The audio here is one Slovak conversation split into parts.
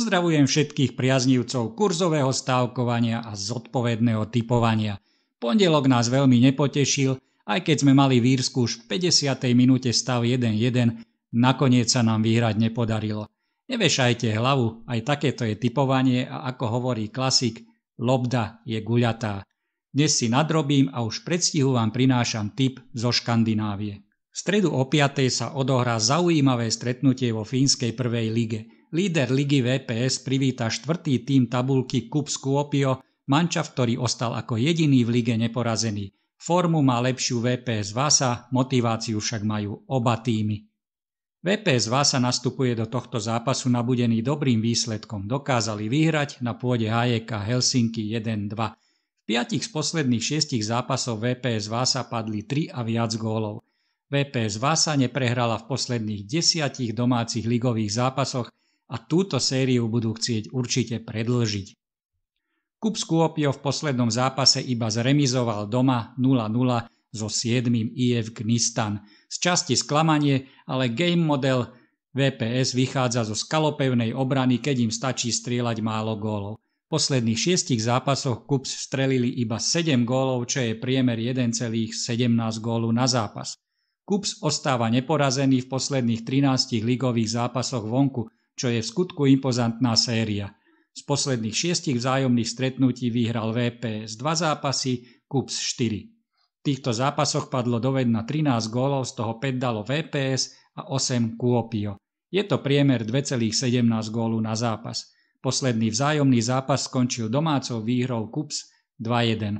Pozdravujem všetkých priaznivcov kurzového stávkovania a zodpovedného tipovania. Pondelok nás veľmi nepotešil, aj keď sme mali v Írsku už v 50. minúte stav 1-1, nakoniec sa nám vyhrať nepodarilo. Nevešajte hlavu, aj takéto je tipovanie a ako hovorí klasik, lobda je guľatá. Dnes si nadrobím a už v predstihu vám prinášam tip zo Škandinávie. V stredu o 5. sa odohrá zaujímavé stretnutie vo fínskej prvej lige. Líder ligy VPS privíta štvrtý tím tabuľky KuPS Kuopio, mančaft, ktorý ostal ako jediný v lige neporazený. Formu má lepšiu VPS Vasa, motiváciu však majú oba tímy. VPS Vasa nastupuje do tohto zápasu nabudený dobrým výsledkom. Dokázali vyhrať na pôde HJK Helsinki 1-2. V 5 z posledných 6 zápasov VPS Vasa padli 3 a viac gólov. VPS Vasa neprehrala v posledných 10 domácich ligových zápasoch a túto sériu budú chcieť určite predĺžiť. KuPS Kuopio v poslednom zápase iba zremizoval doma 0-0 so 7. IF Gnistan. Z časti sklamanie, ale game model VPS vychádza zo skalopevnej obrany, keď im stačí strieľať málo gólov. V posledných 6 zápasoch KuPS strelili iba 7 gólov, čo je priemer 1,17 gólu na zápas. KuPS ostáva neporazený v posledných 13 ligových zápasoch vonku, čo je v skutku impozantná séria. Z posledných 6 vzájomných stretnutí vyhral VPS 2 zápasy, KuPS 4. V týchto zápasoch padlo do vedna 13 gólov, z toho 5 dalo VPS a 8 Kuopio. Je to priemer 2,17 gólu na zápas. Posledný vzájomný zápas skončil domácou výhrou KuPS 2-1.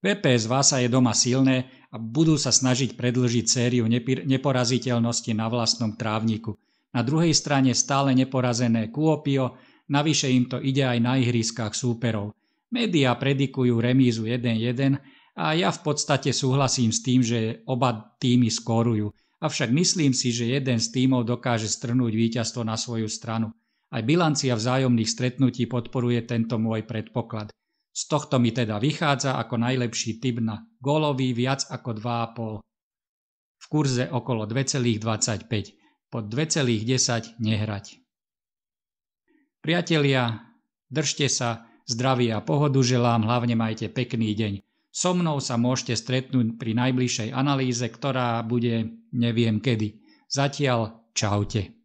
VPS Vasa je doma silné a budú sa snažiť predĺžiť sériu neporaziteľnosti na vlastnom trávniku. Na druhej strane stále neporazené Kuopio, navyše im to ide aj na ihriskách súperov. Médiá predikujú remízu 1-1 a ja v podstate súhlasím s tým, že oba tímy skórujú. Avšak myslím si, že jeden z tímov dokáže strhnúť víťazstvo na svoju stranu. Aj bilancia vzájomných stretnutí podporuje tento môj predpoklad. Z tohto mi teda vychádza ako najlepší tip na gólový viac ako 2,5. V kurze okolo 2,25. Pod 2,10 nehrať. Priatelia, držte sa, zdravia a pohodu želám, hlavne majte pekný deň. So mnou sa môžete stretnúť pri najbližšej analýze, ktorá bude neviem kedy. Zatiaľ čaute.